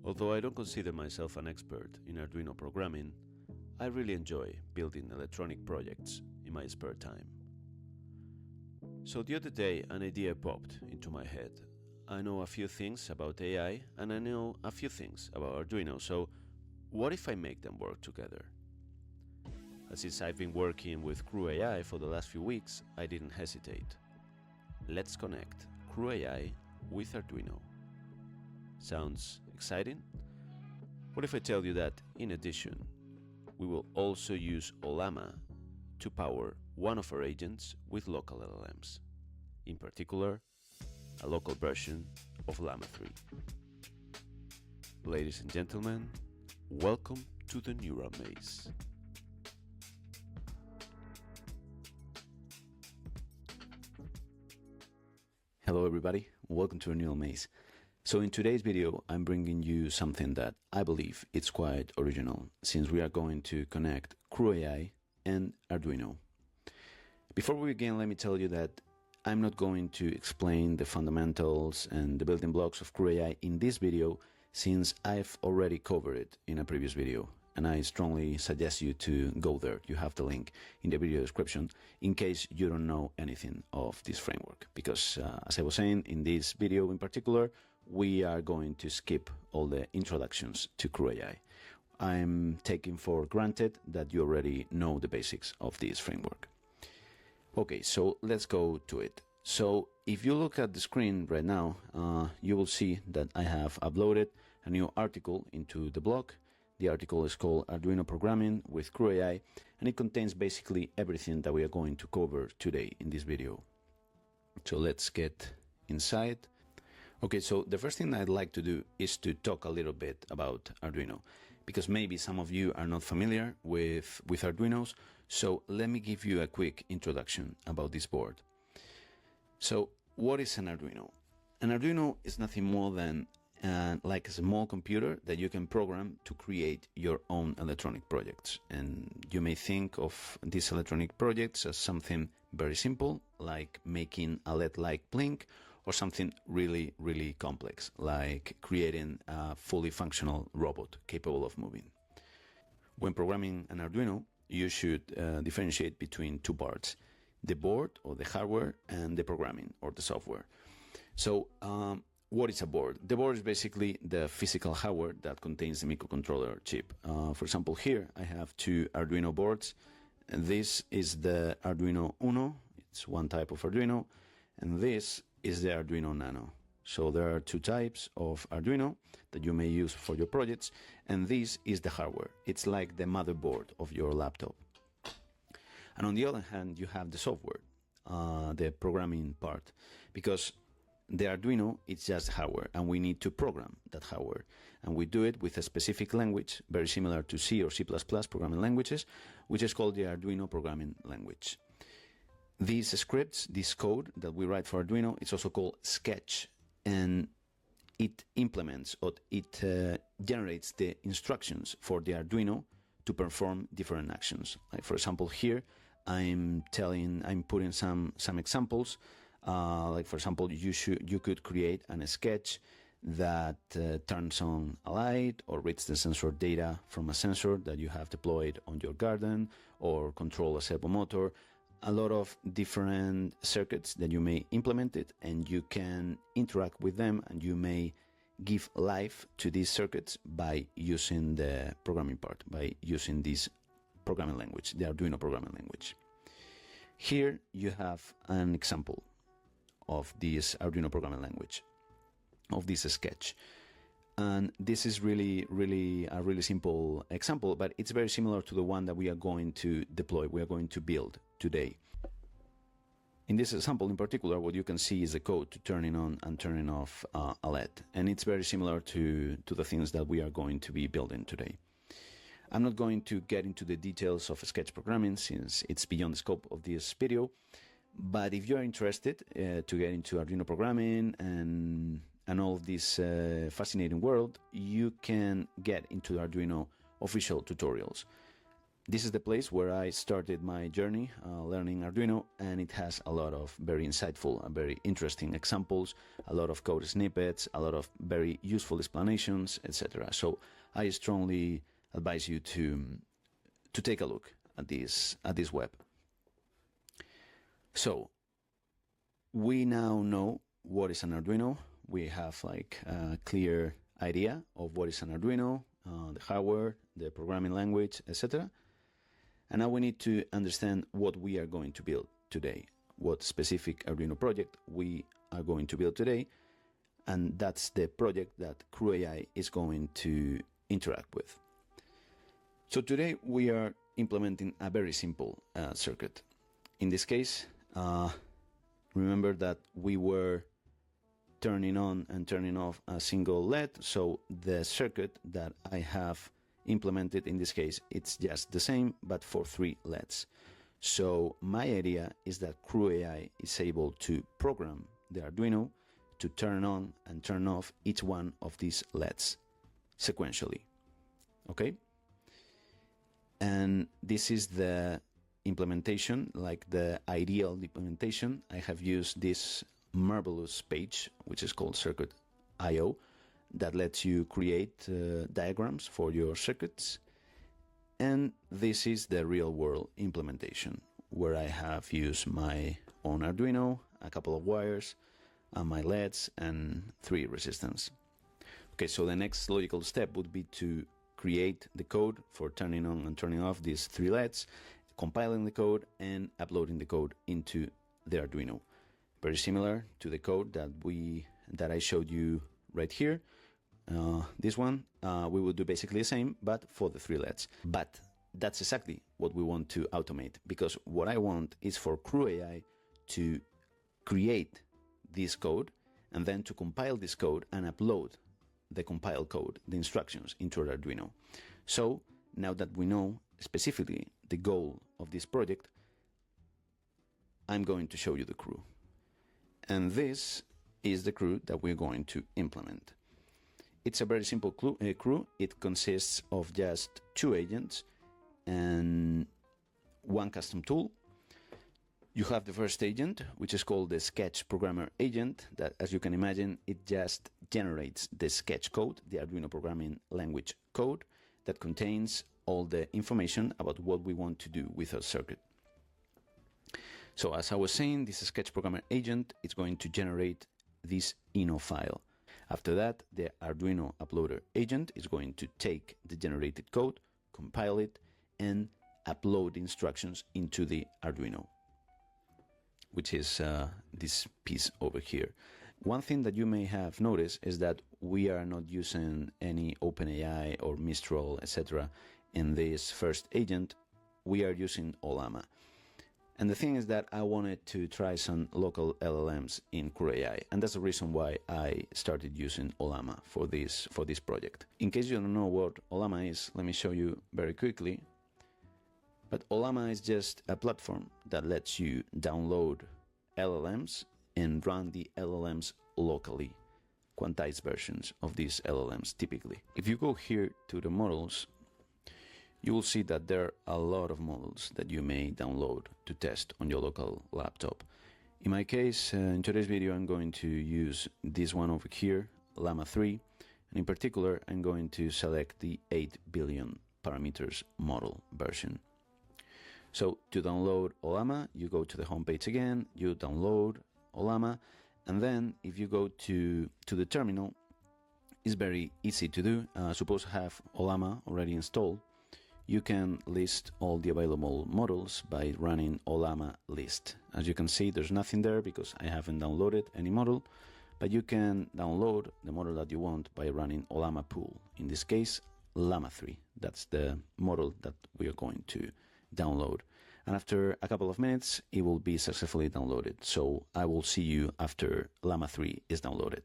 Although I don't consider myself an expert in Arduino programming, I really enjoy building electronic projects in my spare time. So the other day an idea popped into my head. I know a few things about AI and I know a few things about Arduino, so what if I make them work together? And since I've been working with CrewAI for the last few weeks, I didn't hesitate. Let's connect CrewAI with Arduino. Sounds exciting? What if I tell you that, in addition, we will also use Ollama to power one of our agents with local LLMs, in particular, a local version of LLAMA3. Ladies and gentlemen, welcome to the Neural Maze. Hello everybody, welcome to a Neural Maze. So in today's video, I'm bringing you something that I believe it's quite original, since we are going to connect CrewAI and Arduino. Before we begin, let me tell you that I'm not going to explain the fundamentals and the building blocks of CrewAI in this video, since I've already covered it in a previous video. And I strongly suggest you to go there. You have the link in the video description in case you don't know anything of this framework. Because as I was saying, in this video in particular, we are going to skip all the introductions to CrewAI. I'm taking for granted that you already know the basics of this framework. Okay, so let's go to it. So if you look at the screen right now, you will see that I have uploaded a new article into the blog. The article is called Arduino Programming with CrewAI, and it contains basically everything that we are going to cover today in this video. So let's get inside. Okay, so the first thing I'd like to do is to talk a little bit about Arduino, because maybe some of you are not familiar with Arduinos, so let me give you a quick introduction about this board. So what is an Arduino? An Arduino is nothing more than like a small computer that you can program to create your own electronic projects. And you may think of these electronic projects as something very simple, like making a LED-like blink, or something really, really complex, like creating a fully functional robot capable of moving. When programming an Arduino, you should differentiate between two parts: the board or the hardware and the programming or the software. So what is a board? The board is basically the physical hardware that contains the microcontroller chip. For example, here I have two Arduino boards. And this is the Arduino UNO. It's one type of Arduino. And this is the Arduino Nano. So there are two types of Arduino that you may use for your projects. And this is the hardware. It's like the motherboard of your laptop. And on the other hand, you have the software, the programming part, because the Arduino is just hardware, and we need to program that hardware. And we do it with a specific language, very similar to C or C++ programming languages, which is called the Arduino programming language. These scripts, this code that we write for Arduino, it's also called Sketch, and it implements or it generates the instructions for the Arduino to perform different actions. Like for example, here I'm putting some examples. Like for example, you could create a sketch that turns on a light, or reads the sensor data from a sensor that you have deployed on your garden, or control a servo motor. A lot of different circuits that you may implement it, and you can interact with them, and you may give life to these circuits by using the programming part, by using this programming language, the Arduino programming language. Here you have an example of this Arduino programming language, of this sketch. And this is really a really simple example, but it's very similar to the one that we are going to deploy, we are going to build today. In this example in particular, what you can see is the code to turning on and turning off a LED. And it's very similar to the things that we are going to be building today. I'm not going to get into the details of sketch programming, since it's beyond the scope of this video. But if you're interested to get into Arduino programming and all of this fascinating world, you can get into the Arduino official tutorials. This is the place where I started my journey learning Arduino, and it has a lot of very insightful and very interesting examples, a lot of code snippets, a lot of very useful explanations, etc. So I strongly advise you to take a look at this web. So we now know what is an Arduino. We have like a clear idea of what is an Arduino, the hardware, the programming language, etc. And now we need to understand what we are going to build today, what specific Arduino project we are going to build today. And that's the project that CrewAI is going to interact with. So today we are implementing a very simple circuit. In this case, remember that we were turning on and turning off a single LED. So the circuit that I have implemented in this case, it's just the same, but for 3 LEDs. So my idea is that CrewAI is able to program the Arduino to turn on and turn off each one of these LEDs sequentially. Okay? And this is the implementation, like the ideal implementation. I have used this marvelous page, which is called Circuit.io, that lets you create diagrams for your circuits. And this is the real world implementation, where I have used my own Arduino, a couple of wires, my LEDs, and 3 resistors. Okay, so the next logical step would be to create the code for turning on and turning off these 3 LEDs, compiling the code, and uploading the code into the Arduino. Very similar to the code that I showed you right here. This one, we will do basically the same, but for the 3 LEDs. But that's exactly what we want to automate, because what I want is for CrewAI to create this code and then to compile this code and upload the compiled code, the instructions, into our Arduino. So now that we know specifically the goal of this project, I'm going to show you the crew. And this is the crew that we're going to implement. It's a very simple crew. It consists of just 2 agents and 1 custom tool. You have the first agent, which is called the Sketch Programmer agent, that, as you can imagine, it just generates the sketch code, the Arduino programming language code, that contains all the information about what we want to do with our circuit. So as I was saying, this Sketch Programmer agent is going to generate this UNO file. After that, the Arduino Uploader agent is going to take the generated code, compile it, and upload instructions into the Arduino, which is this piece over here. One thing that you may have noticed is that we are not using any OpenAI or Mistral, etc. in this first agent. We are using Ollama. And the thing is that I wanted to try some local LLMs in CrewAI, and that's the reason why I started using Ollama for this project. In case you don't know what Ollama is, let me show you very quickly. But Ollama is just a platform that lets you download LLMs and run the LLMs locally, quantized versions of these LLMs typically. If you go here to the models, you will see that there are a lot of models that you may download to test on your local laptop. In my case, in today's video, I'm going to use this one over here, LLAMA3, and in particular, I'm going to select the 8 billion parameters model version. So to download Ollama, you go to the homepage again, you download Ollama, and then if you go to the terminal, it's very easy to do. Suppose I have Ollama already installed. You can list all the available models by running Ollama list. As you can see, there's nothing there because I haven't downloaded any model, but you can download the model that you want by running Ollama pool. In this case, LLAMA3. That's the model that we are going to download. And after a couple of minutes, it will be successfully downloaded. So I will see you after LLAMA3 is downloaded.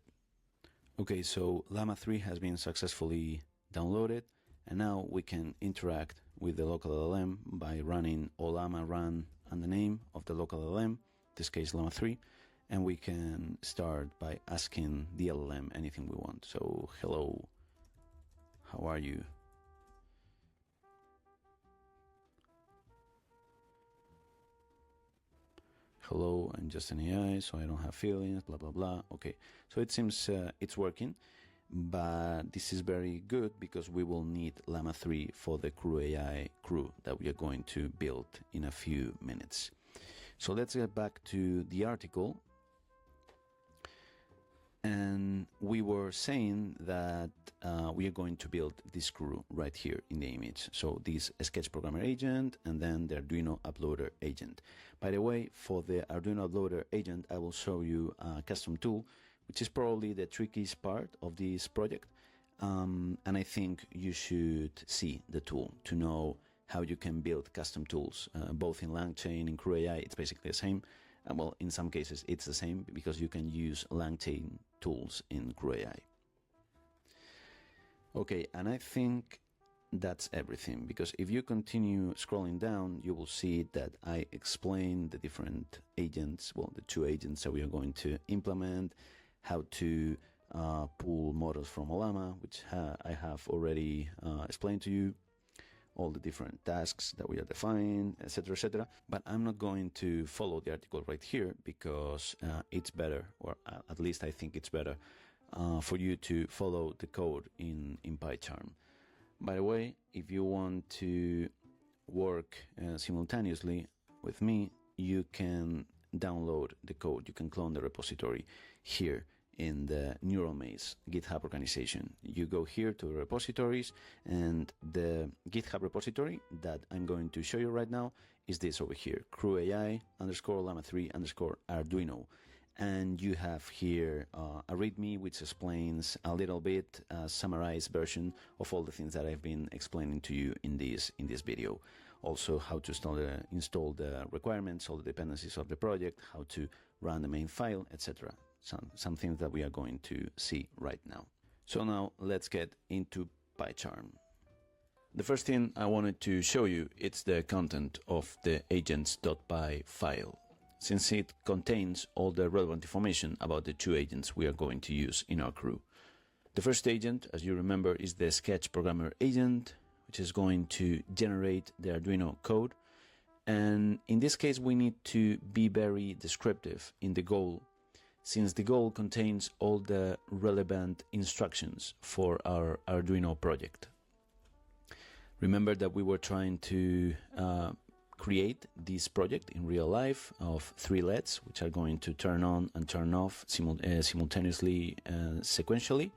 Okay, so LLAMA3 has been successfully downloaded. And now we can interact with the local LLM by running Ollama run and the name of the local LLM, in this case LLAMA3, and we can start by asking the LLM anything we want. So, hello, how are you? hello, I'm just an AI, so I don't have feelings, blah, blah, blah. Okay, so it seems it's working, but this is very good because we will need Llama 3 for the CrewAI crew that we are going to build in a few minutes. So let's get back to the article. And we were saying that we are going to build this crew right here in the image. So this sketch programmer agent and then the Arduino uploader agent. By the way, for the Arduino uploader agent, I will show you a custom tool, which is probably the trickiest part of this project. And I think you should see the tool to know how you can build custom tools, both in LangChain, in CrewAI. It's basically the same. Well, in some cases it's the same because you can use LangChain tools in CrewAI. Okay, and I think that's everything, because if you continue scrolling down, you will see that I explain the different agents, well, the two agents that we are going to implement, how to pull models from Ollama, which I have already explained to you, all the different tasks that we are defining, etc., etc. But I'm not going to follow the article right here because it's better, or at least I think it's better, for you to follow the code in PyCharm. By the way, if you want to work simultaneously with me, you can download the code. You can clone the repository here in the Neural Maze GitHub organization. You go here to the repositories, and the GitHub repository that I'm going to show you right now is this over here, CrewAI _Llama3 _Arduino. And you have here a README which explains a little bit, a summarized version of all the things that I've been explaining to you in this video. Also how to install the requirements, all the dependencies of the project, how to run the main file, etc. Some things that we are going to see right now. So now let's get into PyCharm. The first thing I wanted to show you is the content of the agents.py file, since it contains all the relevant information about the two agents we are going to use in our crew. The first agent, as you remember, is the sketch programmer agent, which is going to generate the Arduino code. And in this case, we need to be very descriptive in the goal, since the goal contains all the relevant instructions for our Arduino project. Remember that we were trying to create this project in real life of 3 LEDs, which are going to turn on and turn off simultaneously, sequentially.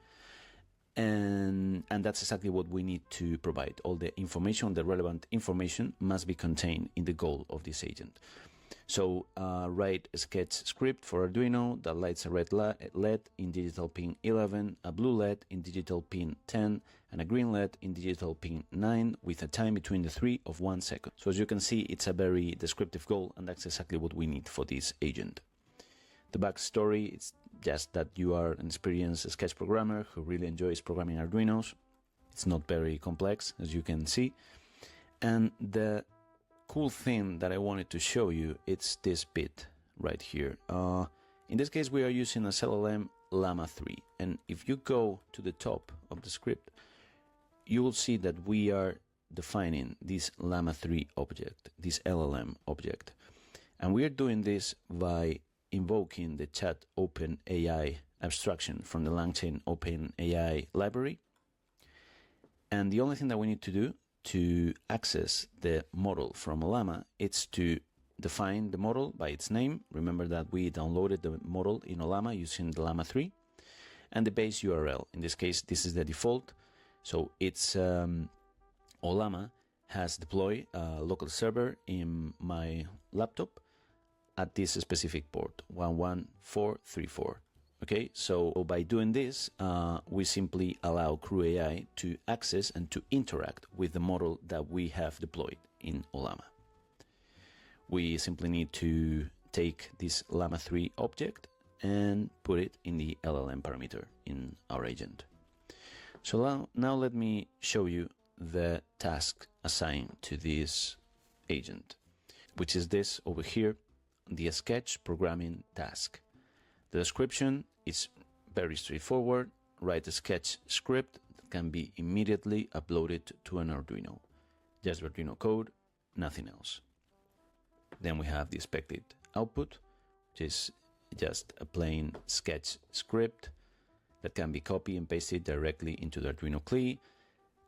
And that's exactly what we need to provide. All the information, the relevant information, must be contained in the goal of this agent. So write a sketch script for Arduino that lights a red LED in digital pin 11, a blue LED in digital pin 10, and a green LED in digital pin 9 with a time between the 3 of 1 second. So as you can see, it's a very descriptive goal, and that's exactly what we need for this agent. The backstory is just that you are an experienced sketch programmer who really enjoys programming Arduinos. It's not very complex, as you can see. And the cool thing that I wanted to show you, it's this bit right here. In this case, we are using a LLM LLAMA3. And if you go to the top of the script, you will see that we are defining this Llama3 object, this LLM object. And we are doing this by invoking the chat OpenAI abstraction from the LangChain OpenAI library. And the only thing that we need to do to access the model from Llama, it's to define the model by its name. Remember that we downloaded the model in Ollama using the Llama3, and the base URL. In this case, this is the default. So it's Ollama has deployed a local server in my laptop at this specific port, 11434. Okay, so by doing this, we simply allow CrewAI to access and to interact with the model that we have deployed in Ollama. We simply need to take this Llama3 object and put it in the LLM parameter in our agent. So now let me show you the task assigned to this agent, which is this over here, the sketch programming task. The description is very straightforward. Write a sketch script that can be immediately uploaded to an Arduino. Just Arduino code, nothing else. Then we have the expected output, which is just a plain sketch script that can be copied and pasted directly into the Arduino CLI.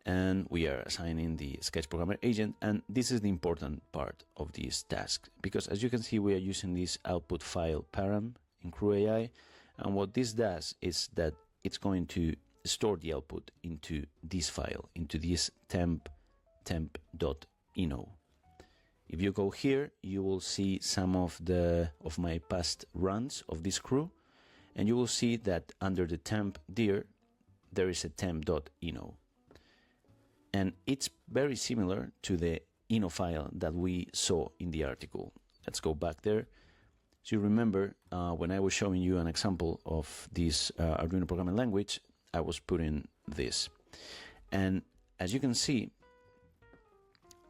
And we are assigning the sketch programmer agent. And this is the important part of this task, because as you can see, we are using this output file param in CrewAI. And what this does is that it's going to store the output into this file, into this temp.ino. If you go here, you will see some of my past runs of this crew, and you will see that under the temp dir, there is a temp.ino. And it's very similar to the ino file that we saw in the article. Let's go back there. So you remember when I was showing you an example of this Arduino programming language, I was putting this. And as you can see,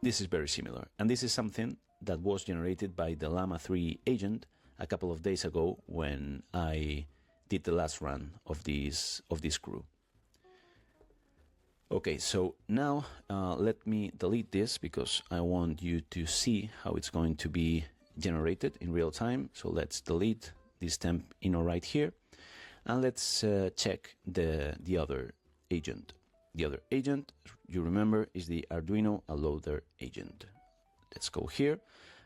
this is very similar. And this is something that was generated by the LLAMA3 agent a couple of days ago when I did the last run of this crew. Okay, so now let me delete this because I want you to see how it's going to be generated in real time. So let's delete this temp ino right here, and let's check the other agent. The other agent, you remember, is the Arduino Unloader agent. Let's go here.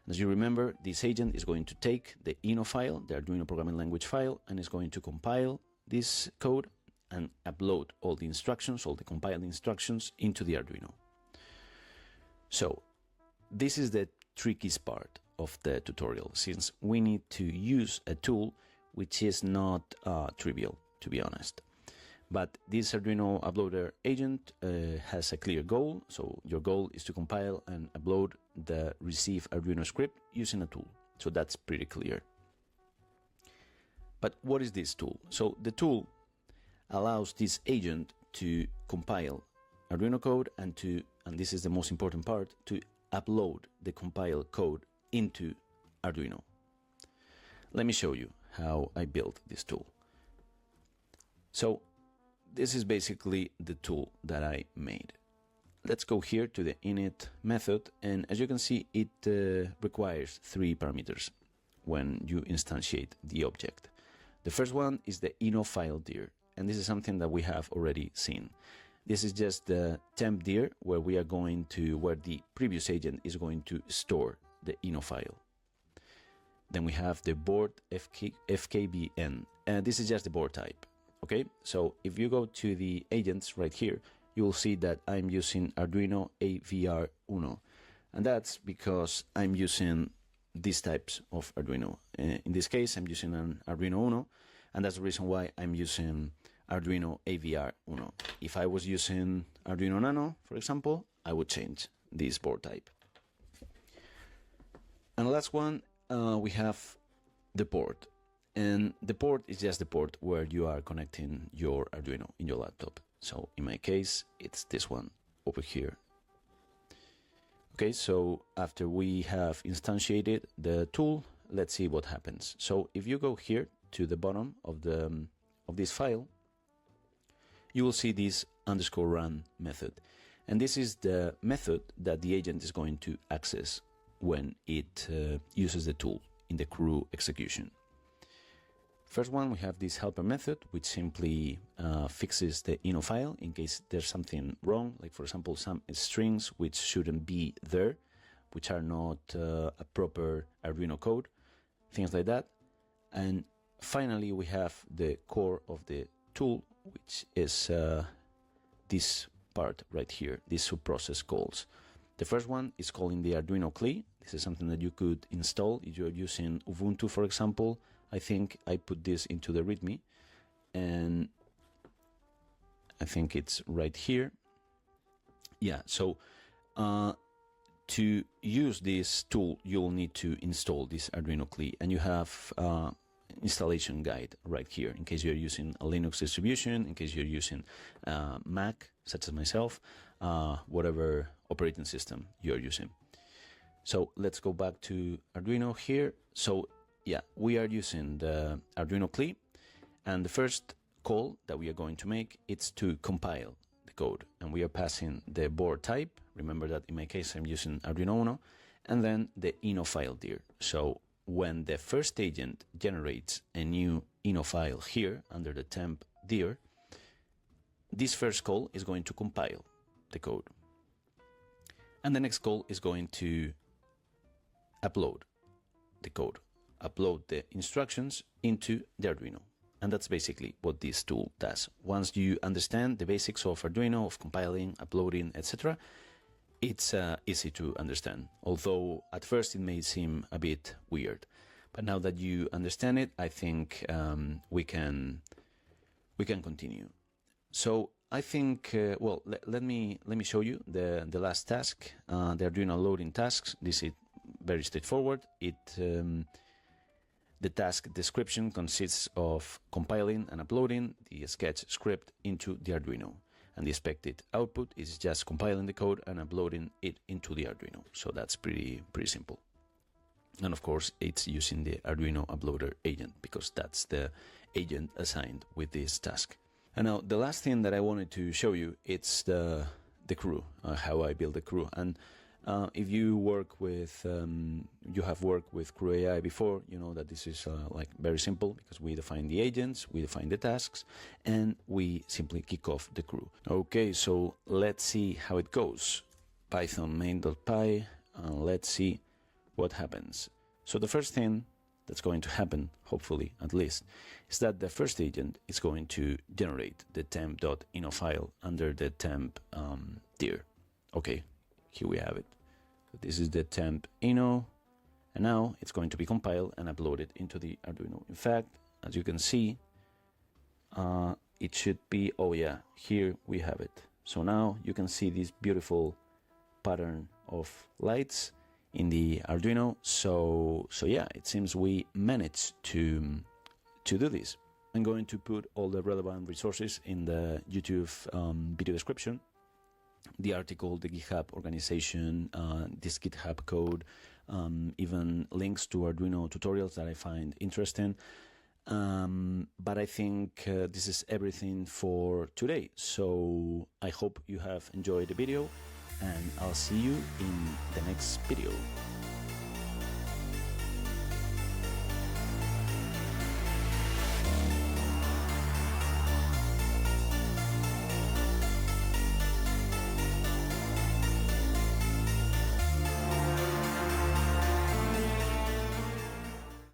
As you remember, this agent is going to take the ino file, the Arduino programming language file, and is going to compile this code and upload all the instructions, all the compiled instructions into the Arduino. So this is the trickiest part of the tutorial, since we need to use a tool which is not trivial, to be honest. But this Arduino uploader agent has a clear goal. So your goal is to compile and upload the receive Arduino script using a tool. So that's pretty clear. But what is this tool? So the tool allows this agent to compile Arduino code and this is the most important part, to upload the compiled code into Arduino. Let me show you how I built this tool. So this is basically the tool that I made. Let's go here to the init method, and as you can see, it requires 3 parameters when you instantiate the object. The first one is the ino file dir, and this is something that we have already seen. This is just the temp dir where the previous agent is going to store the ino file. Then we have the board fkbn, and this is just the board type. Okay, so if you go to the agents right here, you will see that I'm using Arduino AVR UNO, and that's because I'm using these types of Arduino. In this case, I'm using an Arduino UNO, and that's the reason why I'm using Arduino AVR UNO. If I was using Arduino Nano, for example, I would change this board type. And the last one, we have the port. And the port is just the port where you are connecting your Arduino in your laptop. So in my case, it's this one over here. Okay, so after we have instantiated the tool, let's see what happens. So if you go here to the bottom of this file, you will see this _run method. And this is the method that the agent is going to access when it uses the tool in the crew execution. First one, we have this helper method, which simply fixes the ino file in case there's something wrong, like for example, some strings which shouldn't be there, which are not a proper Arduino code, things like that. And finally, we have the core of the tool, which is this part right here, these subprocess calls. The first one is calling the Arduino CLI. This is something that you could install if you're using Ubuntu, for example. I think I put this into the README, and I think it's right here. Yeah, so to use this tool, you'll need to install this Arduino CLI, and you have installation guide right here in case you're using a Linux distribution, in case you're using Mac, such as myself, whatever operating system you're using. So let's go back to Arduino here. So yeah, we are using the Arduino CLI, and the first call that we are going to make is to compile the code, and we are passing the board type. Remember that in my case I'm using Arduino UNO, and then the ino file dir. So when the first agent generates a new UNO file here under the temp dir, this first call is going to compile the code. And the next call is going to upload the code, upload the instructions into the Arduino. And that's basically what this tool does. Once you understand the basics of Arduino, of compiling, uploading, etc., it's easy to understand. Although at first it may seem a bit weird. But now that you understand it, I think we can continue. So I think, well, let me show you the last task, the Arduino loading tasks. This is very straightforward. The task description consists of compiling and uploading the sketch script into the Arduino. And the expected output is just compiling the code and uploading it into the Arduino. So that's pretty simple. And of course, it's using the Arduino uploader agent because that's the agent assigned with this task. And now the last thing that I wanted to show you, it's the crew, how I build the crew. And if you work with, you have worked with CrewAI before, you know that this is like very simple because we define the agents, we define the tasks, and we simply kick off the crew. Okay, so let's see how it goes. Python main.py, let's see what happens. So the first thing that's going to happen, hopefully at least, is that the first agent is going to generate the temp.ino file under the temp dir. Okay, here we have it. So this is the temp ino, and now it's going to be compiled and uploaded into the Arduino. In fact, as you can see, it should be, oh yeah, here we have it. So now you can see this beautiful pattern of lights in the Arduino. So yeah, it seems we managed to do this. I'm going to put all the relevant resources in the YouTube video description. The article, the GitHub organization, this GitHub code, even links to Arduino tutorials that I find interesting. But I think this is everything for today. So I hope you have enjoyed the video, and I'll see you in the next video.